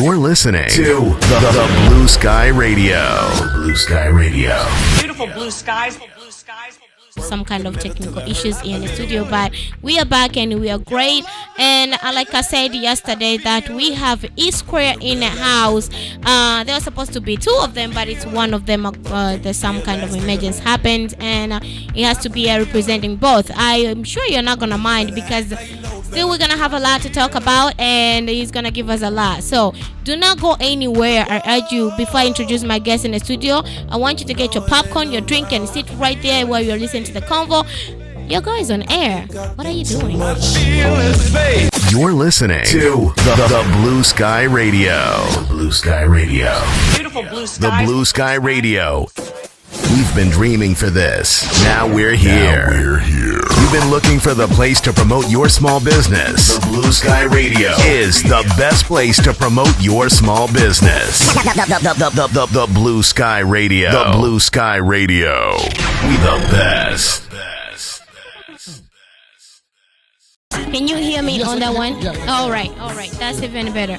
You're listening to the Blue Sky Radio. Blue Sky Radio. Beautiful blue skies. Some kind of technical issues in the studio, but we are back and we are great. And like I said yesterday, that we have E Square in the house. There was supposed to be two of them, but it's one of them. There's some kind of emergency happened, and it has to be representing both. I am sure you're not gonna mind, because still we're gonna have a lot to talk about, and he's gonna give us a lot. So do not go anywhere. I urge you, before I introduce my guest in the studio, I want you to get your popcorn, your drink, and sit right there while you're listening to the convo. Your guy is on air. What are you doing? You're listening to the Blue Sky Radio. Blue Sky Radio. Beautiful blue skies. The Blue Sky Radio. We've been dreaming for this. Now we're here. You've been looking for the place to promote your small business. The Blue Sky Radio is the best place to promote your small business. The Blue Sky Radio. The Blue Sky Radio. We the best. Can you hear me on that one? Yeah. All right. That's even better.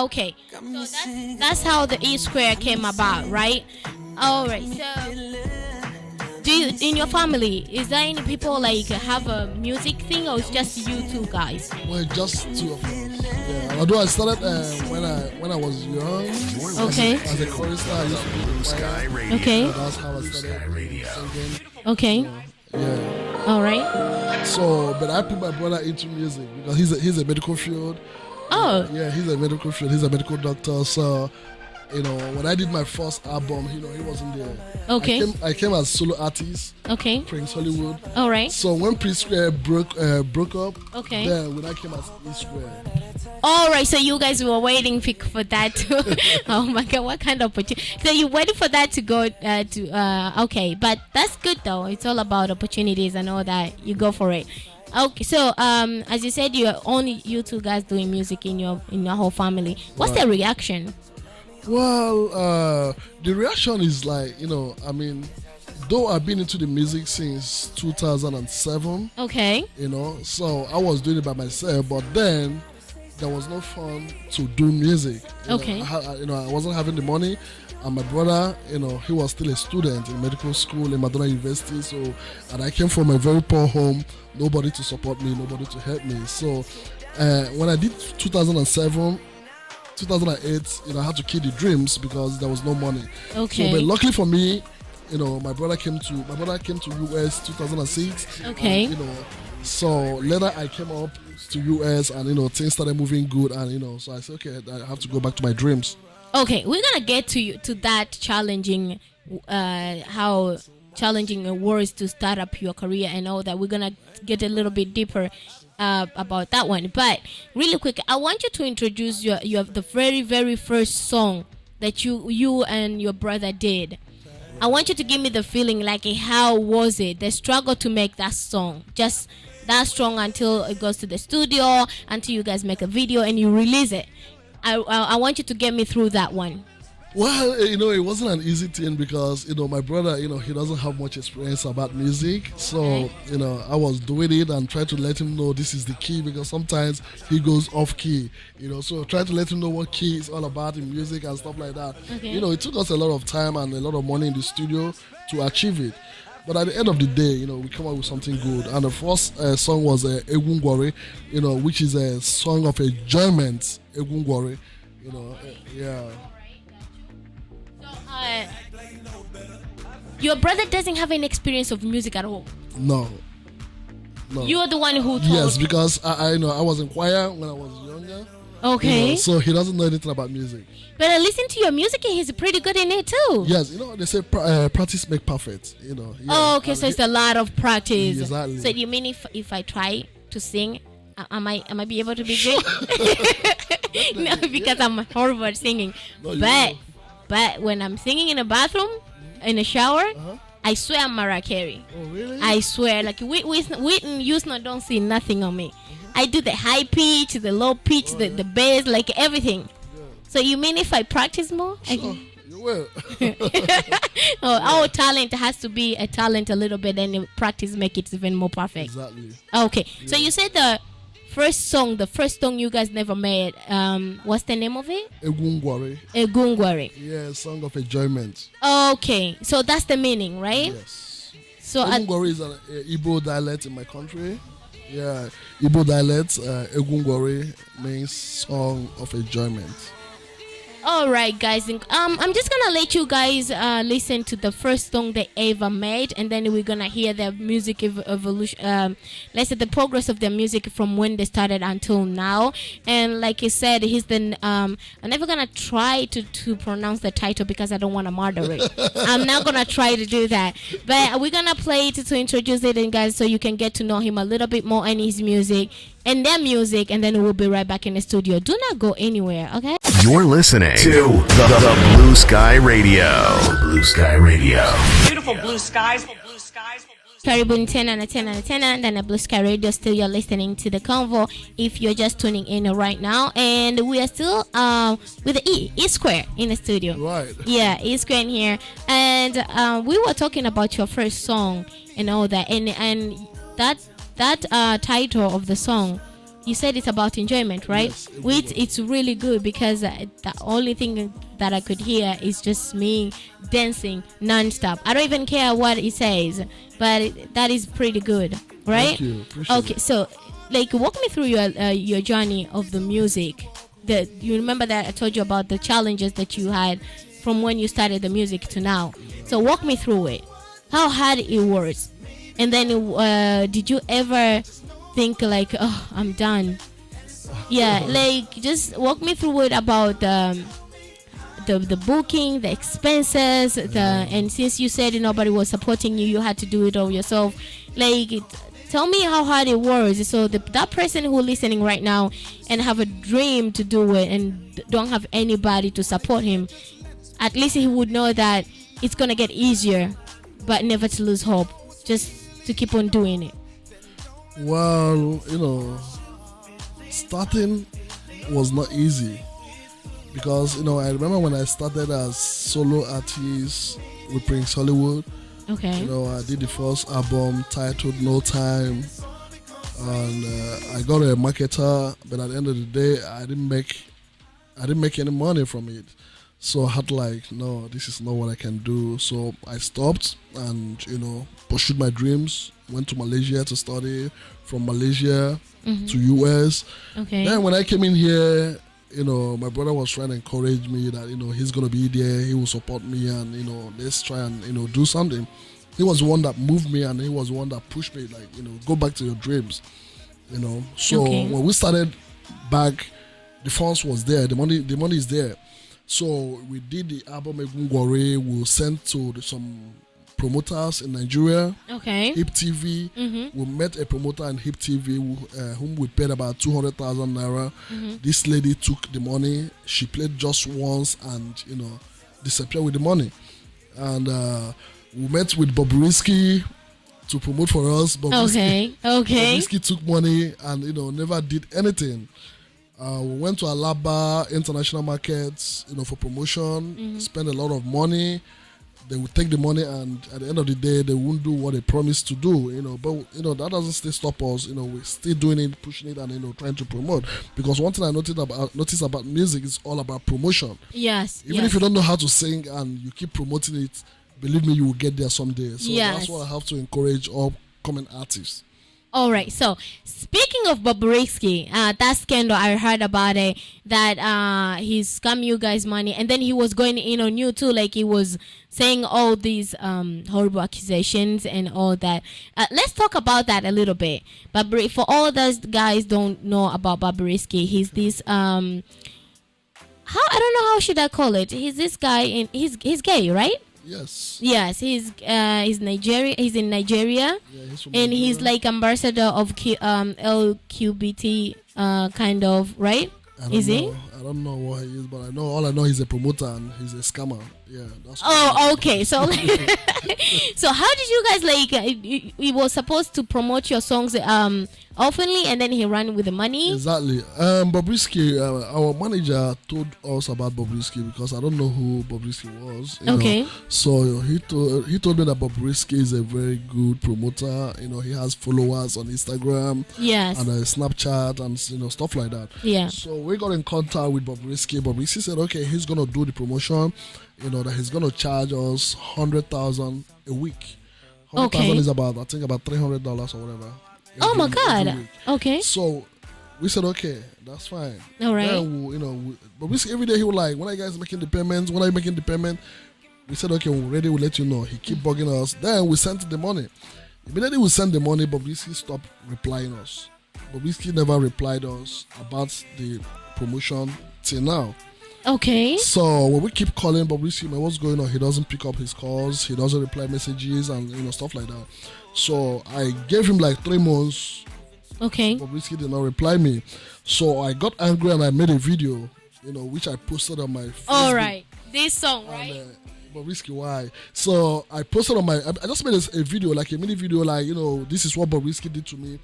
Okay. So that's how the E Square came about, right? All right. So, do you, in your family, is there any people like have a music thing, or it's just you two guys? Well, just two of us. Yeah. Although I started when I was young. Okay. As a chorister, I used to do Blue Sky Radio. Okay. That's how I started singing. Okay. Yeah. All right. So, but I put my brother into music because he's a medical field. Oh. Yeah, he's a medical field. He's a medical doctor. So, when I did my first album, he wasn't there. Okay. I came as solo artist. Okay. Prince Hollywood. All right. So when Prince Square broke up, Okay. then when I came as E Square. All right. So you guys were waiting for that to. Oh my God! What kind of opportunity? So you waited for that to go to. Okay, but that's good though. It's all about opportunities and all that. You go for it. Okay, so as you said, you're only you two guys doing music in your whole family. What's the reaction? Well, the reaction is like, though I've been into the music since 2007, Okay. So I was doing it by myself, but then there was no fun to do music. Okay. I wasn't having the money, and my brother, he was still a student in medical school in Madonna University, and I came from a very poor home, nobody to support me, nobody to help me. So when I did 2007, 2008, I had to kill the dreams because there was no money. Okay. So, but luckily for me, my brother came to US 2006. Okay. And, so later I came up to US, and things started moving good, and so I said, okay, I have to go back to my dreams. Okay, we're gonna get to that challenging, how challenging it was to start up your career and all that. We're gonna get a little bit deeper about that one, but really quick, I want you to introduce the very, very first song that you and your brother did. I want you to give me the feeling, like how was it, the struggle to make that song, just that strong until it goes to the studio, until you guys make a video and you release it. I want you to get me through that one. Well, it wasn't an easy thing because, my brother, he doesn't have much experience about music. So, I was doing it and trying to let him know this is the key, because sometimes he goes off key, so trying to let him know what key is all about in music and stuff like that. Okay. It took us a lot of time and a lot of money in the studio to achieve it. But at the end of the day, we come up with something good. And the first song was Egungwari, which is a song of enjoyment, Egungwari, yeah. Your brother doesn't have any experience of music at all. No. You're the one who told. Yes, because I was in choir when I was younger. Okay. So he doesn't know anything about music. But I listen to your music and he's pretty good in it too. Yes, they say practice make perfect. Yeah. Oh, okay. So it's a lot of practice. Exactly. So you mean if I try to sing, am I be able to be good? No, because I'm horrible at singing. No, but when I'm singing in a bathroom, in a shower, I swear I'm Mariah Carey. Oh, really? I swear, like Whitney Houston don't see nothing on me. I do the high pitch, the low pitch, the bass, like everything. Yeah. So you mean if I practice more? Sure, you will. Our talent has to be a talent a little bit, and practice make it even more perfect. Exactly. Okay, so you said the first song, you guys never made. What's the name of it? Egungwari. Egungwari. Yeah, song of enjoyment. Okay, so that's the meaning, right? Yes. So Egungwari is an Igbo dialect in my country. Yeah, Igbo dialect. Egungwari means song of enjoyment. all right, guys. I'm just gonna let you guys listen to the first song they ever made, and then we're gonna hear the music evolution. Let's say the progress of their music from when they started until now. And like I said, I'm never gonna try to pronounce the title because I don't want to murder it. I'm not gonna try to do that. But we're gonna play it to introduce it, and guys, so you can get to know him a little bit more and his music and their music, and then we'll be right back in the studio. Do not go anywhere, okay? You're listening to the Blue Sky Radio. Blue Sky Radio. Beautiful blue skies. Karibuni tena na tena na tena ndani ya Blue Sky Radio. Still you're listening to the convo if you're just tuning in right now, and we are still with the E Square in the studio. Right. Yeah, E Square in here, and we were talking about your first song and all that, and that title of the song, you said it's about enjoyment, right? Yes, Which it's really good because the only thing that I could hear is just me dancing non-stop. I don't even care what it says, but that is pretty good, right? Thank you. Appreciate Okay, so like walk me through your journey of the music. You remember that I told you about the challenges that you had from when you started the music to now. So walk me through it. How hard it was, and then did you ever think like, oh, I'm done? Yeah, like just walk me through it about the booking, the expenses, and since you said nobody was supporting you, you had to do it all yourself. Like, tell me how hard it was. So that person who listening right now and have a dream to do it and don't have anybody to support him, at least he would know that it's gonna get easier, but never to lose hope. Just to keep on doing it. Well, starting was not easy because I remember when I started as solo artist with Prince Hollywood. Okay. I did the first album titled No Time, and I got a marketer, but at the end of the day, I didn't make any money from it. So I had no, this is not what I can do. So I stopped and pursued my dreams. Went to Malaysia to study. From Malaysia to US. Okay. Then when I came in here, my brother was trying to encourage me that he's gonna be there. He will support me, and let's try and do something. He was the one that moved me, and he was the one that pushed me. Go back to your dreams. So Okay. when we started back, the funds was there. The money is there. So we did the album Egungwari. We sent to some promoters in Nigeria. Okay. Hip TV. We met a promoter in Hip TV whom we paid about 200,000 naira. This lady took the money. She played just once and disappeared with the money. And we met with Bobrisky to promote for us. Okay. Bobrisky took money and never did anything. We went to Alaba international markets, for promotion. Spent a lot of money. They would take the money, and at the end of the day, they won't do what they promised to do. But that doesn't still stop us. We're still doing it, pushing it, and trying to promote. Because one thing I noticed about music is all about promotion. Yes. Even if you don't know how to sing and you keep promoting it, believe me, you will get there someday. So Yes. that's what I have to encourage all coming artists. All right. So speaking of Bobrisky, that scandal, I heard about it, that he scammed you guys money, and then he was going in on you too, like he was saying all these horrible accusations and all that. Let's talk about that a little bit. But for all those guys don't know about Bobrisky, he's this how I don't know how should I call it. He's this guy, and he's gay, right? Yes. Yes, he's Nigeria. He's in Nigeria, He's from and he's Nigeria. like ambassador of LQBT kind of, right? I don't Is he? know. I don't know what he is, but I know he's a promoter and he's a scammer. Yeah, that's. Oh, okay. So, so how did you guys he was supposed to promote your songs oftenly, and then he ran with the money? Exactly. Bobrisky, our manager told us about Bobrisky because I don't know who Bobrisky was. Okay. So he told me that Bobrisky is a very good promoter. He has followers on Instagram. Yes. And Snapchat and stuff like that. Yeah. So we got in contact with Bobrisky. Bobrisky said, okay, he's gonna do the promotion. That he's gonna charge us $100,000 a week. $100,000 is about $300 or whatever. Oh my God. Okay. So we said, okay, that's fine. All right. Then but we see every day he was like, when are you guys making the payments? When are you making the payment? We said, okay, we're ready. We'll let you know. He keep bugging us. Then we sent the money. Immediately we sent the money, Bobrisky stopped replying us. Bobrisky never replied us about the promotion till now. Okay. So when we keep calling Bobrisky, man, what's going on? He doesn't pick up his calls. He doesn't reply messages and stuff like that. So I gave him like 3 months. Okay. Bobrisky did not reply me. So I got angry and I made a video, which I posted on my Facebook. All right. This song, right? And, Bobrisky, why? So I posted on I just made a video, like a mini video, like, this is what Bobrisky did to me.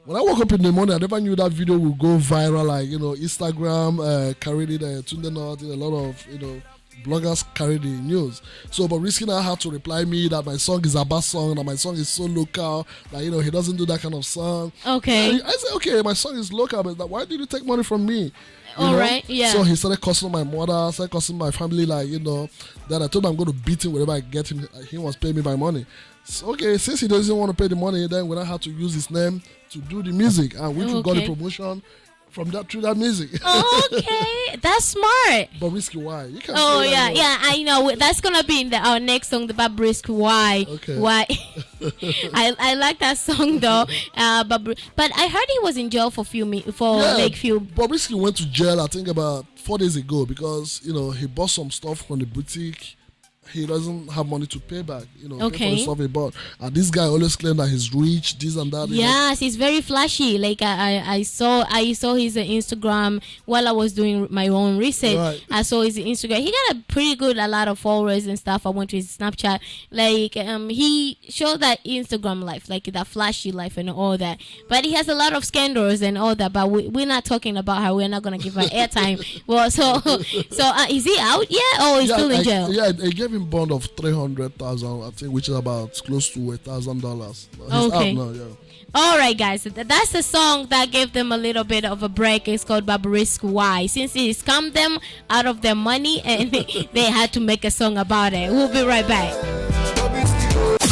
When I woke up in the morning, I never knew that video would go viral. Like, Instagram carried it, Tunde North, a lot of, bloggers carried the news. So Bobrisky now had to reply me that my song is a bad song, that my song is so local, that, he doesn't do that kind of song. Okay. I said, okay, my song is local, but why did you take money from me? All right, yeah. So he started cussing my mother, started cussing my family, like, Then I told him I'm going to beat him whenever I get him. He wants to pay me my money. So, okay, since he doesn't want to pay the money, then when I had to use his name to do the music, and we got the promotion from that through that music. Okay, that's smart. Bobrisky, why? You can't. Oh yeah, I know. That's gonna be in our next song, the Bobrisky, why? Okay. Why? I like that song though. But I heard he was in jail for few. Bobrisky went to jail, I think, about 4 days ago because he bought some stuff from the boutique. He doesn't have money to pay back, pay for the stuff he bought. And this guy always claimed that he's rich, this and that. Yes, he's very flashy. Like I saw his Instagram while I was doing my own research. Right. I saw his Instagram. He got a lot of followers and stuff. I went to his Snapchat. Like he showed that Instagram life, like that flashy life and all that. But he has a lot of scandals and all that. But we're not talking about her. We're not gonna give her airtime. Well, so is he out yet or is still in jail? Yeah, they gave him bond of 300,000, I think, which is about close to $1,000. He's okay. out now, yeah. All right, guys. That's the song that gave them a little bit of a break. It's called Bobrisky, why? Since he scammed them out of their money and they had to make a song about it. We'll be right back.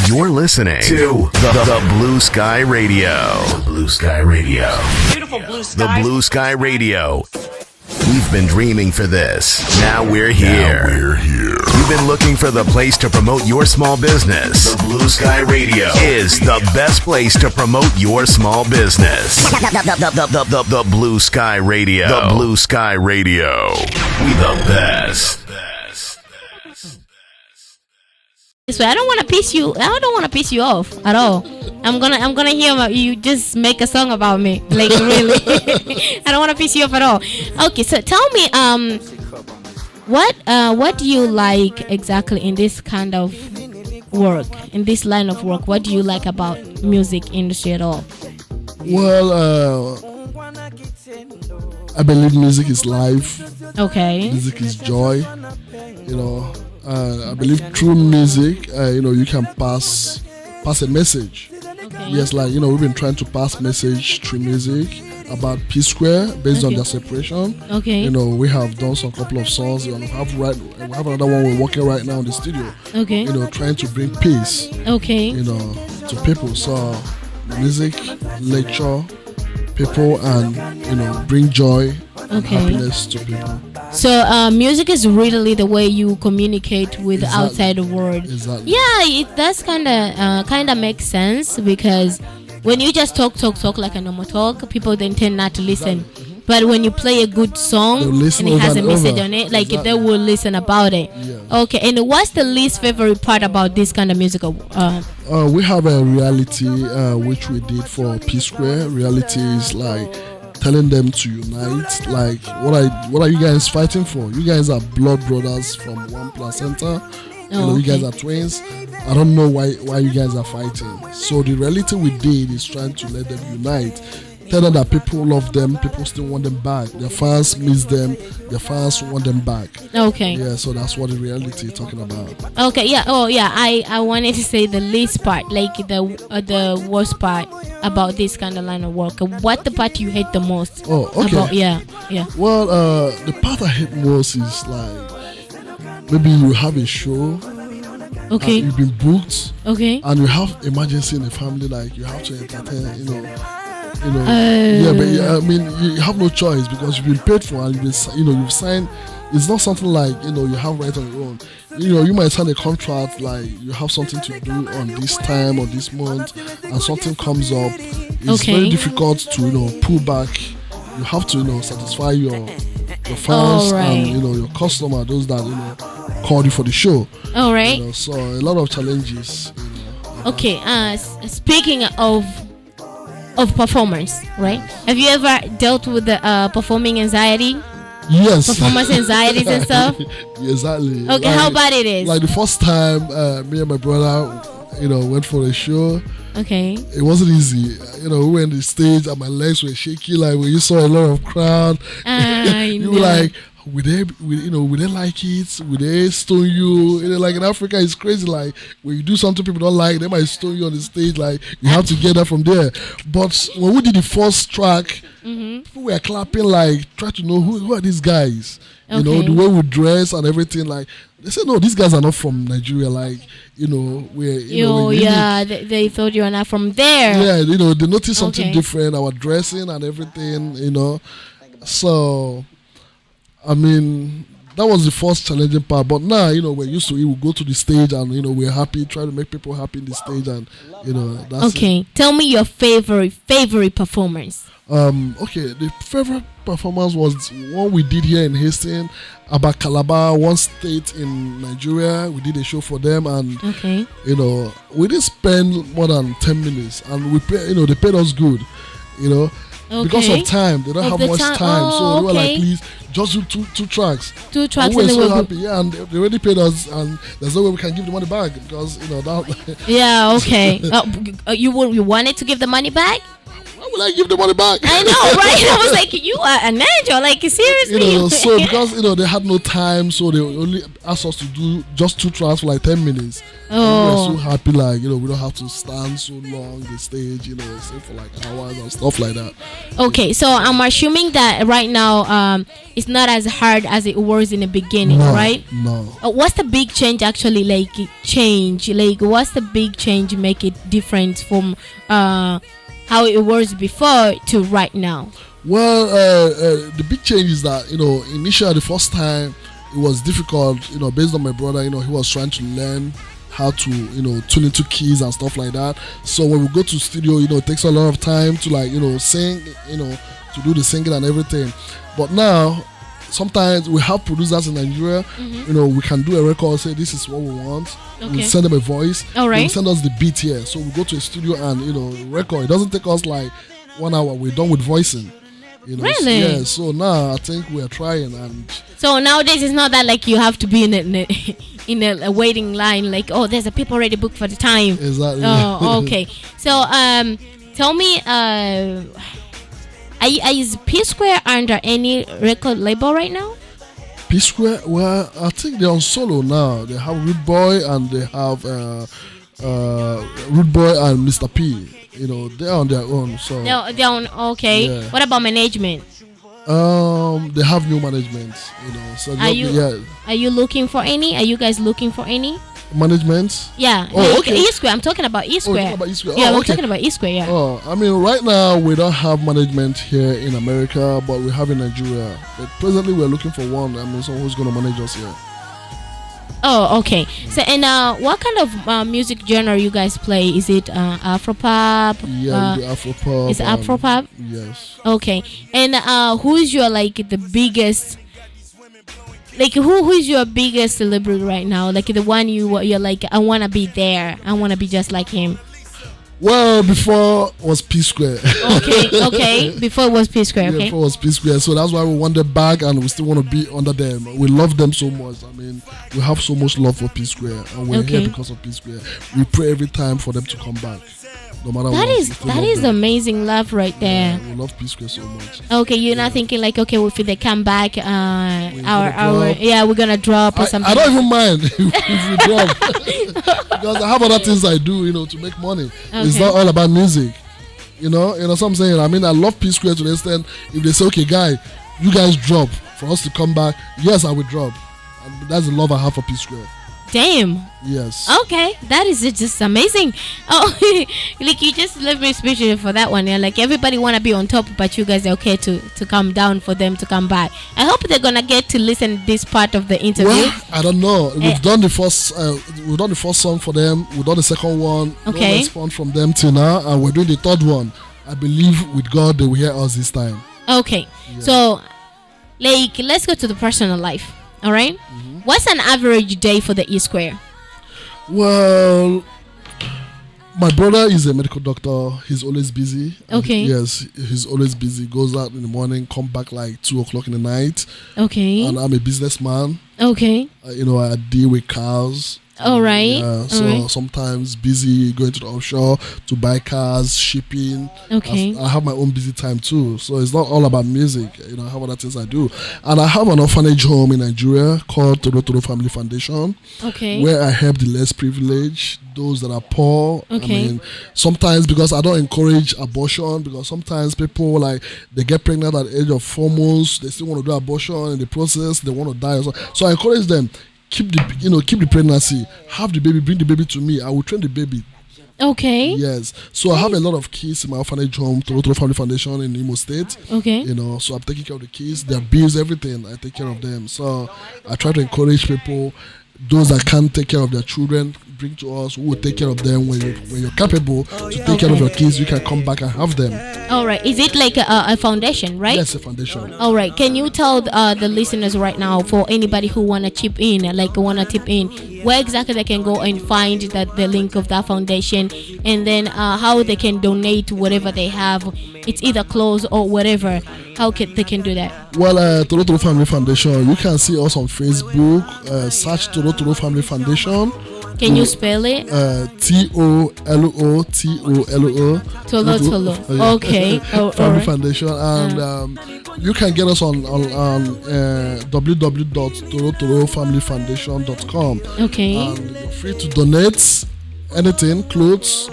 You're listening to the Blue Sky Radio. The Blue Sky Radio. Beautiful blue skies. The Blue Sky Radio. We've been dreaming for this. Now we're here. You've been looking for the place to promote your small business. The Blue Sky Radio is the best place to promote your small business. The Blue Sky Radio. The Blue Sky Radio. We the best. So I don't want to piss you off at all. I'm gonna hear you just make a song about me, like really. I don't want to piss you off at all. Okay, so tell me, what do you like exactly in this kind of work, in this line of work? What do you like about music industry at all? Well, I believe music is life. Okay. Music is joy. I believe through music, you can pass a message. Okay. Yes, like we've been trying to pass message through music about P Square based on their separation. Okay. We have done some couple of songs. We have another one we're working right now in the studio. Okay. Trying to bring peace. Okay. To people. So music, lecture people, and bring joy and happiness to people. So music is really the way you communicate with the outside world. Exactly. Yeah, it does kind of makes sense, because when you just talk like a normal talk, people then tend not to listen. Exactly. But when you play a good song and it has a message on it, like they will listen about it. Yeah. Okay, and what's the least favorite part about this kind of music? We have a reality which we did for P Square. Reality is like telling them to unite. Like, what are you guys fighting for? You guys are blood brothers from one placenta. You guys are twins. I don't know why you guys are fighting. So the reality we did is trying to let them unite. Tell them that people love them, people still want them back. Their fans miss them, their fans want them back. Okay. Yeah, so that's what the reality is talking about. Okay, yeah. Oh, yeah. I wanted to say the least part, like the worst part about this kind of line of work. What the part you hate the most? Oh, okay. Yeah. Well, the part I hate most is like maybe you have a show. Okay. You've been booked. Okay. And you have emergency in the family, like you have to entertain, yeah, but I mean, you have no choice because you've been paid for and you've signed. It's not something like you have right on your own. You might sign a contract like you have something to do on this time or this month, and something comes up. It's very difficult to pull back. You have to satisfy your fans and your customer, those that called you for the show. All right. So a lot of challenges. Okay. Speaking of performance, right? Have you ever dealt with the performing anxiety? Yes. Performance anxieties and stuff? Exactly. Okay, how bad it is? Like the first time me and my brother, went for a show. Okay. It wasn't easy. We were on the stage and my legs were shaky. Like when you saw a lot of crowd, you were like, would they like it? Would they stone you? Like in Africa, it's crazy. Like when you do something people don't like, they might stone you on the stage. Like you have to get that from there. But when we did the first track, people were clapping. Like try to know who are these guys. The way we dress and everything. Like they said, no, these guys are not from Nigeria. Like we're they thought you were not from there. Yeah, they noticed something different. Our dressing and everything. So. I mean, that was the first challenging part. But now, we're used to it. We go to the stage and, we're happy, try to make people happy in the stage. And, that's okay. it. Tell me your favorite performance. Okay. The favorite performance was one we did here in Hastings, about Calabar, one state in Nigeria. We did a show for them. And, we didn't spend more than 10 minutes. And we they paid us good, Because of time. They don't have much time. So they were like, please, just do two tracks. Two tracks. And we were so happy. Yeah, and they already paid us, and there's no way we can give the money back because that. Yeah. Okay. You wanted to give the money back? Why would I give the money back? I know, right? I was like, you are a manager, like seriously. So because they had no time, so they only asked us to do just two tracks for like 10 minutes. And we were so happy, like we don't have to stand so long the stage, stay for like hours and stuff like that. Okay, so I'm assuming that right now, it's not as hard as it was in the beginning, right? No. What's the big change actually? Like change? Like what's the big change make it different from how it was before to right now? Well, the big change is that initially the first time it was difficult, based on my brother, he was trying to learn how to tune into keys and stuff like that. So when we go to studio, it takes a lot of time to like sing, to do the singing and everything. But now sometimes we have producers in Nigeria, we can do a record, say this is what we want. We send them a voice. All right. They send us the beat here. So we go to a studio and record. It doesn't take us like 1 hour. We're done with voicing. Really? Yeah. So now I think we are trying. And so nowadays it's not that like you have to be in a waiting line. Like there's a people already booked for the time. Exactly. Oh, okay. So tell me, is P Square under any record label right now? P Square, well, I think they're on solo now. They have Rude Boy and they have Rude Boy and Mr. P. They're on their own. So they're on. Okay. Yeah. What about management? They have new management. So are you looking for any? Are you guys looking for any? Management? Yeah. Okay. E Square. I'm talking about E Square. Yeah, I'm talking about E Square. Yeah. Oh, I mean, right now we don't have management here in America, but we have in Nigeria. But presently we're looking for one. I mean, someone who's going to manage us here. Oh, okay. So, and what kind of music genre you guys play? Is it Afropop? Yeah, we do Afropop. Is Afropop? Yes. Okay. And who's your the biggest? Like who is your biggest celebrity right now? Like the one you're like, I wanna be there. I wanna be just like him. Well, before was P Square. Okay. Before it was P Square. Yeah, Okay. before was P Square. So that's why we want them back, and we still want to be under them. We love them so much. I mean, we have so much love for P Square, and we're here because of P Square. We pray every time for them to come back. No matter what. That is amazing love right there. Yeah, we love P Square so much. Okay, you're not thinking like, okay, if they come back, we're gonna drop or something. I don't even mind if we drop because I have other things I do, to make money. Okay. It's not all about music, you know what I'm saying. I mean, I love P Square to the extent if they say, okay, you guys drop for us to come back. Yes, I will drop. And that's the love I have for P Square. Damn. Yes. Okay, that is just amazing. Oh, like you just left me speechless for that one. Yeah, like everybody wanna be on top, but you guys are okay to come down for them to come back. I hope they're gonna get to listen to this part of the interview. Well, I don't know. We've done the first. We've done the first song for them. We've done the second one. Okay. No response from them till now, and we're doing the third one. I believe with God they will hear us this time. Okay, yeah. So like let's go to the personal life. All right. Mm-hmm. What's an average day for the E Square? Well, my brother is a medical doctor. He's always busy. Okay. Yes, he's always busy. Goes out in the morning, come back like 2:00 in the night. Okay. And I'm a businessman. Okay. I deal with cars. All right. Yeah, so sometimes busy going to the offshore to buy cars, shipping. Okay. I have my own busy time too. So it's not all about music. I have other things I do. And I have an orphanage home in Nigeria called Toro Family Foundation. Okay. Where I help the less privileged, those that are poor. Okay. I mean, sometimes because I don't encourage abortion, because sometimes people they get pregnant at the age of 4 months, they still want to do abortion in the process, they want to die. So I encourage them. Keep the pregnancy, have the baby, bring the baby to me. I will train the baby. Okay. Yes. So I have a lot of kids in my orphanage home, Toro Family Foundation in Imo State. Okay. So I'm taking care of the kids, their bills, everything. I take care of them. So I try to encourage people, those that can't take care of their children, bring to us. We will take care of them. When you're capable to take care of your kids, you can come back and have them. All right. Is it like a foundation, right? Yes, a foundation. All right. Can you tell the listeners right now, for anybody who wanna tip in, where exactly they can go and find the link of that foundation, and then how they can donate whatever they have? It's either clothes or whatever. How they can do that? Well, Toro Family Foundation. You can see us on Facebook. Search Toro Family Foundation. Can you spell it? TOLO. Tolo. Okay. Family Foundation, and you can get us on www.torofamilyfoundation.com. Okay. And you're free to donate anything, clothes,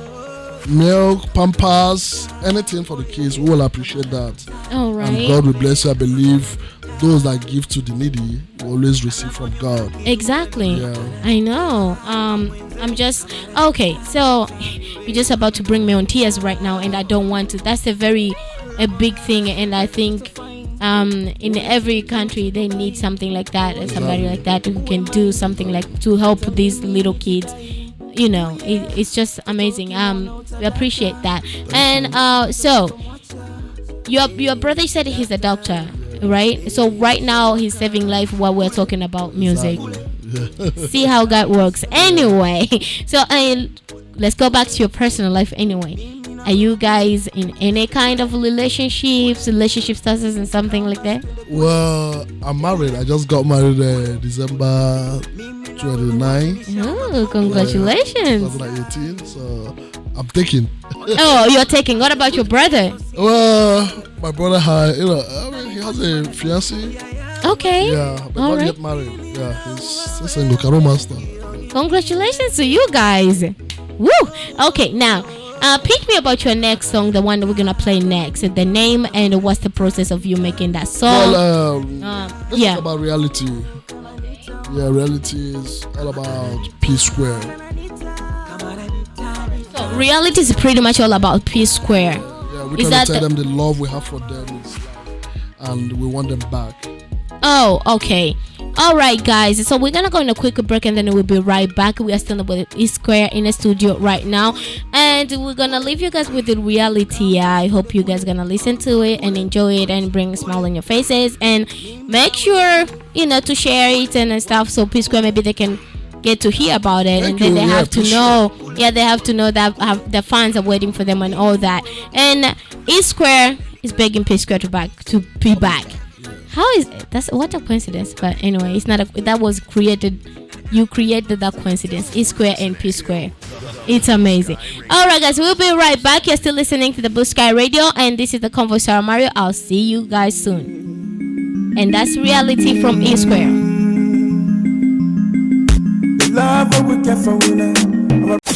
milk, pampers, anything for the kids. We will appreciate that. All right. And God will bless you. I believe those that give to the needy will always receive from God. Exactly. Yeah. I know. I'm just okay. So you're just about to bring me on tears right now, and I don't want to. That's a big thing, and I think in every country they need something like that, and somebody like that who can do something like to help these little kids. It's just amazing. We appreciate that. And so your brother said he's a doctor, right? So right now he's saving life while we're talking about music. Exactly. See how God works. Anyway, so let's go back to your personal life. Anyway, are you guys in any kind of relationship status and something like that? Well, I'm married. I just got married December 29. Oh, congratulations. 2018. So I'm taking. Oh, you're taking. What about your brother? Well, my brother had, he has a fiancée. Okay. Yeah, but not yet married. Yeah, he's a single caro master. Congratulations to you guys. Woo! Okay, now, pick me about your next song, the one that we're gonna play next. The name and what's the process of you making that song? Well, let's talk about reality. Yeah, reality is all about P Square. So reality is pretty much all about P Square. Yeah, we try to tell them the love we have for them, and we want them back. Oh, okay. All right, guys. So we're gonna go in a quick break, and then we'll be right back. We are still with E Square in the studio right now, and we're gonna leave you guys with the reality. I hope you guys gonna listen to it and enjoy it and bring a smile on your faces, and make sure to share it and stuff, so P Square maybe they can get to hear about it. Thank and then they have to know Yeah, they have to know that the fans are waiting for them and all that. And E Square is begging P Square to be back. How is that's what a coincidence? But anyway, it's not that was created. You created that coincidence. E Square and P Square. It's amazing. All right, guys, we'll be right back. You're still listening to the Blue Sky Radio, and this is the CONVO Sarah Mario. I'll see you guys soon. And that's reality from E Square.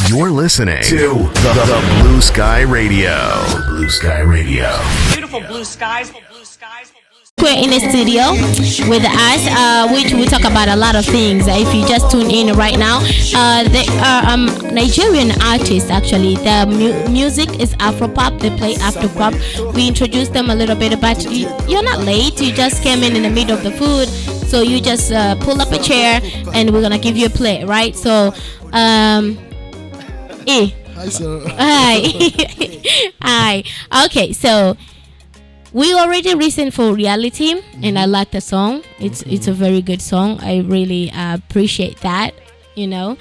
You're listening to the Blue Sky Radio. Blue Sky Radio. Beautiful blue skies. We're in the studio with us, which we talk about a lot of things. If you just tune in right now, they are Nigerian artists. Actually, the music is Afropop. They play Afropop. We introduced them a little bit, but you're not late. You just came in the middle of the food, so you just pull up a chair, and we're gonna give you a play, right? So, Hi, sir. Hi. Hi. Okay, so. We already listened for Reality, and I like the song. It's a very good song. I really appreciate that. It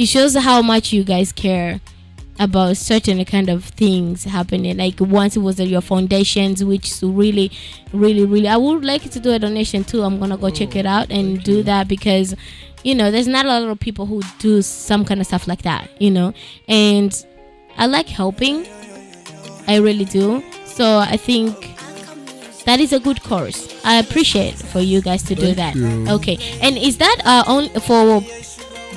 shows how much you guys care about certain kind of things happening. Like once it was your foundations, which is really, really, really. I would like to do a donation too. I'm gonna go check it out and do that because, there's not a lot of people who do some kind of stuff like that. And I like helping. I really do. So I think that is a good course. I appreciate for you guys to do that. You. Okay. And is that only for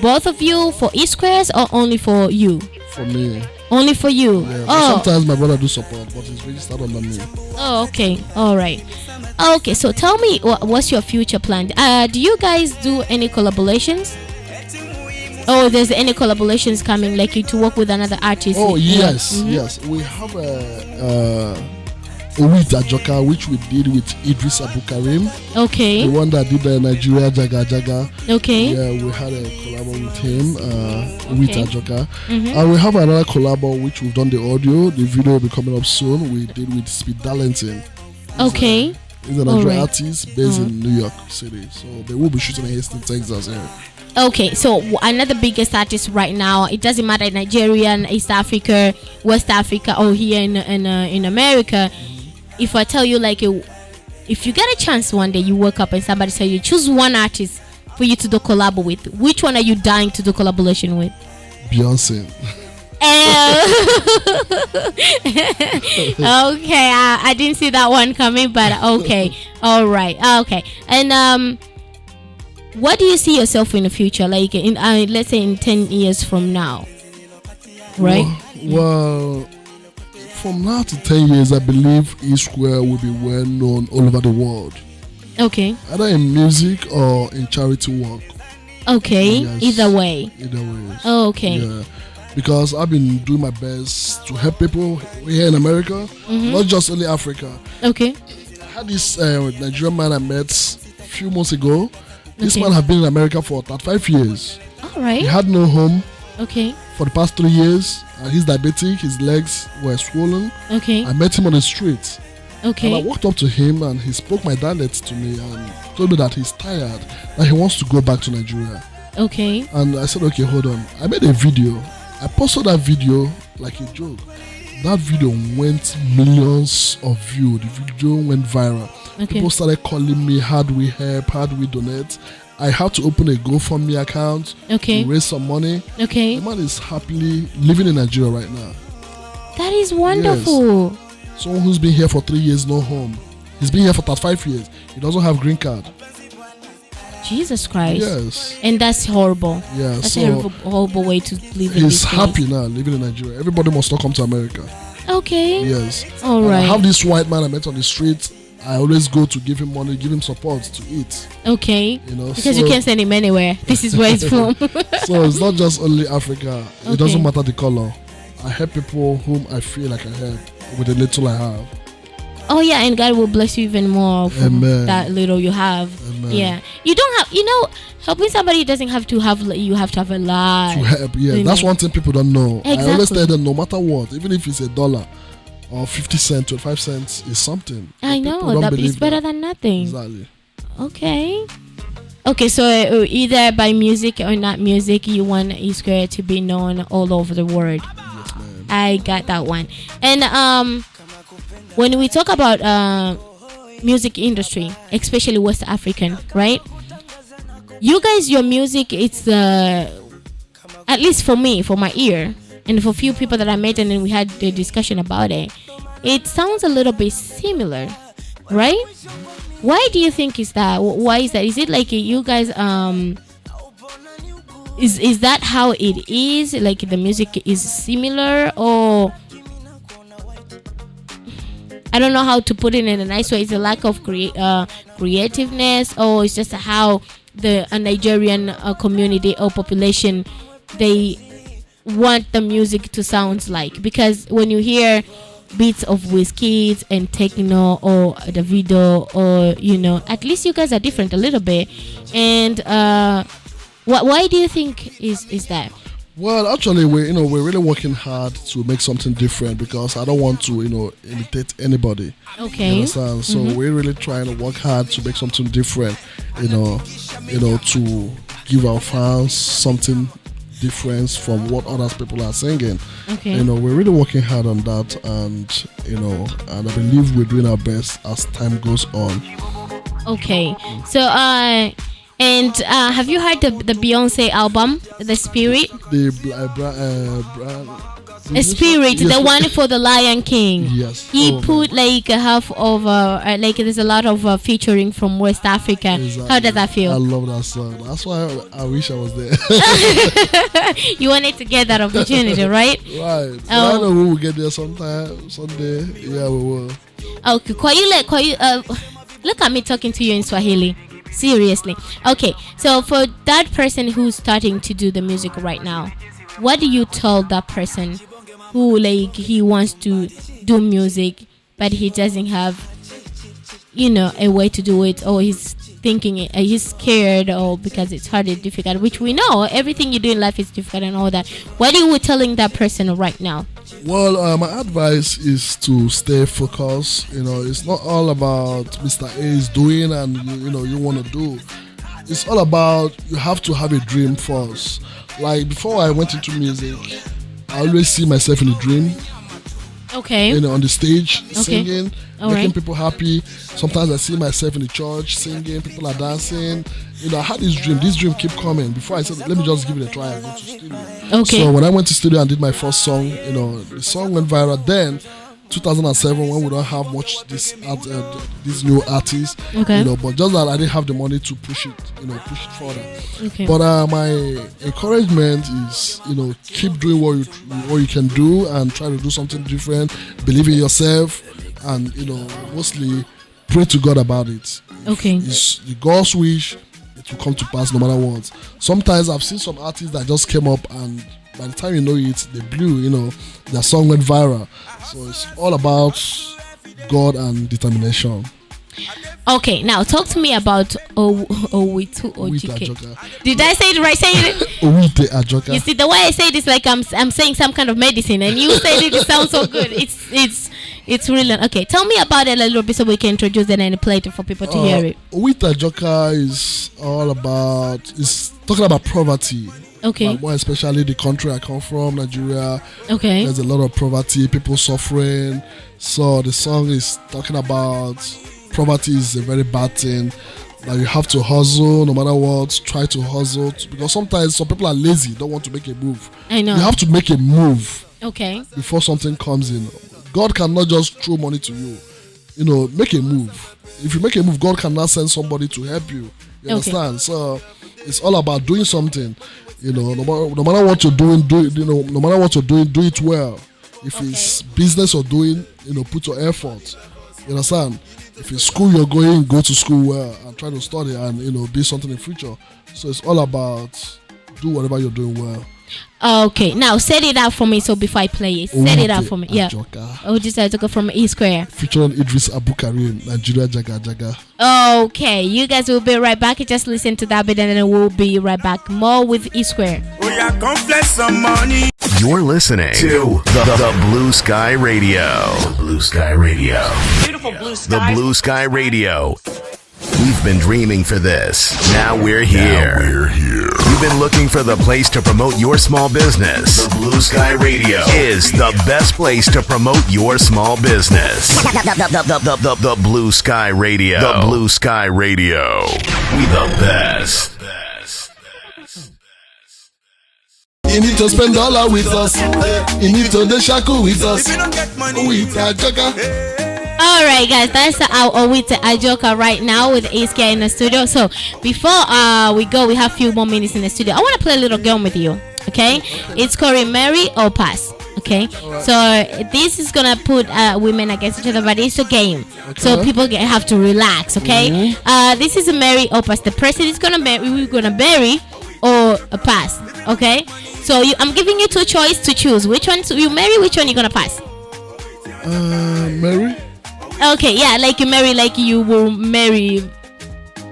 both of you, for E Squares, or only for you? For me. Only for you. Yeah, oh. Sometimes my brother do support, but it's registered under me. Oh, okay. All right. Okay. So tell me, what's your future plan? Do you guys do any collaborations? Oh, there's any collaborations coming, like you to work with another artist? Oh, yes, yes. We have a Owit Ajoka, which we did with Idris Abukarim. Okay. The one that did the Nigeria Jaga Jaga. Okay. Yeah, we had a collab with him, Owit Ajoka. And we have another collab which we've done the audio. The video will be coming up soon. We did with Speed Darlington. Okay. He's a Nigerian artist based in New York City. So they will be shooting in Houston, Texas here. Okay, so another biggest artist right now, it doesn't matter Nigerian, East Africa, West Africa, or here in America. If I tell you, like, if you get a chance one day, you wake up and somebody tell you choose one artist for you to do collab with, which one are you dying to do collaboration with? Beyonce. Okay, I didn't see that one coming, but okay, all right, okay, and what do you see yourself in the future, like in let's say in 10 years from now, right? Well, from now to 10 years, I believe E Square will be well known all over the world. Okay. Either in music or in charity work. Okay. Yes. Either way. Either way. Oh, okay. Yeah. Because I've been doing my best to help people here in America, not just only Africa. Okay. I had this Nigerian man I met a few months ago. This man had been in America for 35 years. All right. He had no home. Okay. For the past 3 years, he's diabetic. His legs were swollen. Okay. I met him on the street. Okay. And I walked up to him and he spoke my dialect to me and told me that he's tired, that he wants to go back to Nigeria. Okay. And I said, okay, hold on. I made a video. I posted that video like a joke. That video went millions of views. The video went viral. Okay. People started calling me, how do we help, how do we donate? I had to open a GoFundMe account to raise some money. Okay. The man is happily living in Nigeria right now. That is wonderful. Yes. Someone who's been here for 3 years, no home. He's been here for 35 years. He doesn't have green card. Jesus Christ. Yes. And that's horrible. Yeah. That's so a horrible way to live in he's this happy place. now living in Nigeria. Everybody must not come to America. Okay. Yes. All And right. I have this white man I met on the street. I always go to give him money, give him support to eat. Okay. You know, because you can't send him anywhere. This is where it's from. So it's not just only Africa. Okay. It doesn't matter the color. I help people whom I feel like I help with the little I have. Oh yeah, and God will bless you even more from that little you have. Amen. Yeah, you don't have, helping somebody doesn't have to have. You have to have a lot to help. Yeah, that's one thing people don't know. Exactly. I always tell them, no matter what, even if it's $1 or 50 cents, 25 cents is something. I know that is better than nothing. Exactly. Okay. Okay, so either by music or not music, you want E Square to be known all over the world. Yes, man. I got that one. And when we talk about music industry, especially West African, right? You guys, your music, it's at least for me, for my ear, and for few people that I met, and then we had the discussion about it. It sounds a little bit similar, right? Why do you think is that? Why is that? Is it like you guys is that how it is? Like the music is similar, or I don't know how to put it in a nice way. It's a lack of creativeness, or it's just how the Nigerian community or population, they want the music to sound like. Because when you hear beats of Wizkid and techno or the video, or at least you guys are different a little bit. And why do you think is that? Well, actually, we're really working hard to make something different, because I don't want to imitate anybody. Okay. You understand? So we're really trying to work hard to make something different. To give our fans something different from what other people are singing. Okay. We're really working hard on that, and and I believe we're doing our best as time goes on. Okay. So and have you heard the Beyonce album, The Spirit? The Spirit, yes. the one for the Lion King. Yes. He put like half of there's a lot of featuring from West Africa. Exactly. How does that feel? I love that song. That's why I wish I was there. You wanted to get that opportunity, right? Right. I know we will get there sometime, someday. Yeah, we will. Okay, look at me talking to you in Swahili. Seriously. Okay, so for that person who's starting to do the music right now, what do you tell that person who he wants to do music but he doesn't have a way to do it, or he's thinking he's scared, or because it's hard and difficult, which we know everything you do in life is difficult and all that? What are you telling that person right now? Well, my advice is to stay focused. It's not all about Mr. A is doing and you want to do. It's all about, you have to have a dream first. Like before I went into music, I always see myself in a dream. Okay. On the stage, singing, making people happy. Sometimes I see myself in the church singing, people are dancing. I had this dream keep coming. Before I said, let me just give it a try and go to studio. Okay. So when I went to studio and did my first song, the song went viral then. 2007, when we don't have much these new artists, okay. But just that I didn't have the money to push it further. Okay. But my encouragement is, keep doing what you can do and try to do something different. Believe in yourself, and mostly pray to God about it. Okay. It's the God's wish, it will come to pass no matter what. Sometimes I've seen some artists that just came up, and by the time you know it, they blew, their song went viral. So it's all about God and determination. Okay, now talk to me about Owitu Ojike. Did I say it right? Say it. Owite Ajoka. You see, the way I say it is like I'm saying some kind of medicine, and you said it sounds so good. It's really okay. Tell me about it a little bit so we can introduce it and play it for people to hear it. Owite Ajoka is all about, it's talking about poverty. Okay. More especially the country I come from, Nigeria. Okay. There's a lot of poverty, people suffering. So the song is talking about poverty is a very bad thing. That you have to hustle no matter what. Try to hustle, because sometimes some people are lazy, don't want to make a move. I know. You have to make a move. Okay. Before something comes in. God cannot just throw money to you. Make a move. If you make a move, God cannot send somebody to help you. You understand? So it's all about doing something. No matter what you're doing, no matter what you're doing, do it well. If it's business you're doing, put your effort. You understand? If it's school you're going, go to school well and try to study and be something in the future. So it's all about do whatever you're doing well. Okay, now set it out for me. So before I play it, set it out for me. Yeah. Just I took it from E Square. Featuring Idris Abu Karim, Nigeria Jaga Jaga. Okay, you guys will be right back. Just listen to that bit, and then we'll be right back. More with E Square. You're listening to the Blue Sky Radio. The Blue Sky Radio. Beautiful blue skies. The Blue Sky Radio We've been dreaming for this. Now we're here. You've been looking for the place to promote your small business. The Blue Sky Radio is the best place to promote your small business. The Blue Sky Radio. The Blue Sky Radio. We the best. You need to spend dollar with us. You need to the shackle with us. With a joker. All right, guys, that's our with Ajoka right now with ASK in the studio. So before we go, we have a few more minutes in the studio. I want to play a little game with you. Okay, it's called Marry or Pass. Okay, right. So this is gonna put women against each other, but it's a game, so people have to relax. Okay, this is a marry or pass. The person is gonna marry, we're gonna marry or a pass. Okay, so I'm giving you two choices to choose. Which one you marry? Which one you gonna pass? Marry. Okay, yeah, like you marry, like you will marry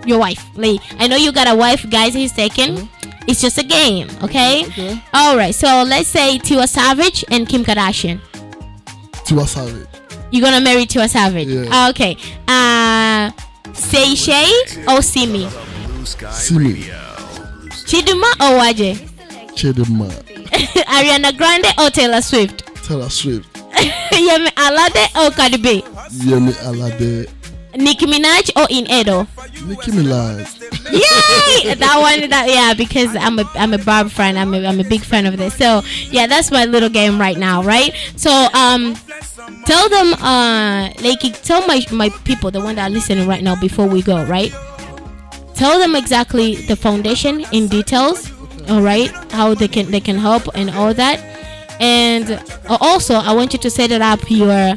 your wife. Like I know you got a wife, guys. He's taken. It's just a game, okay? All right, so let's say Tiwa Savage and Kim Kardashian. Tiwa Savage. You're gonna marry Tiwa Savage? Yeah. Okay. Say Shay or Simi? Simi. Chiduma or Waje? Chiduma. Ariana Grande or Taylor Swift? Taylor Swift. Yemi Alade or Cardi B? Yemi Alade. Nicki Minaj or In Edo? Nicki Minaj. Yay! Yeah, because I'm a Barb fan. I'm a big fan of this. So yeah, that's my little game right now, right? So tell them tell my people, the one that are listening right now, before we go, right? Tell them exactly the foundation in details, all right? How they can help and all that. And also I want you to set it up the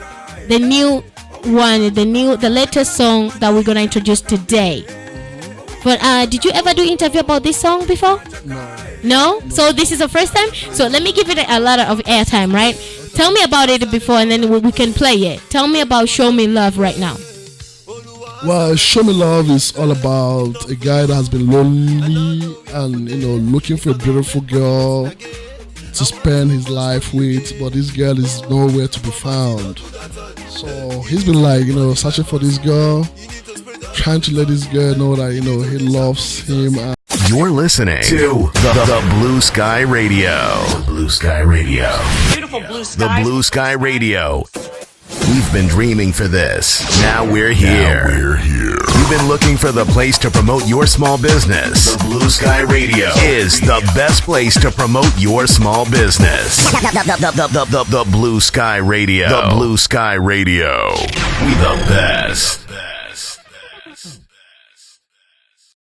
latest song that we're gonna introduce today. But did you ever do interview about this song before? No? So this is the first time? So let me give it a lot of airtime, right? Tell me about it before and then we can play it. Tell me about Show Me Love right now. Well, Show Me Love is all about a guy that has been lonely and, looking for a beautiful girl to spend his life with, but this girl is nowhere to be found. So he's been searching for this girl, trying to let this girl know that he loves him. You're listening to the Blue Sky Radio. The Blue Sky Radio. Beautiful blue skies. The Blue Sky Radio. We've been dreaming for this. Now we're here. You've been looking for the place to promote your small business. The Blue Sky Radio is the best place to promote your small business. The Blue Sky Radio. The Blue Sky Radio. We the best.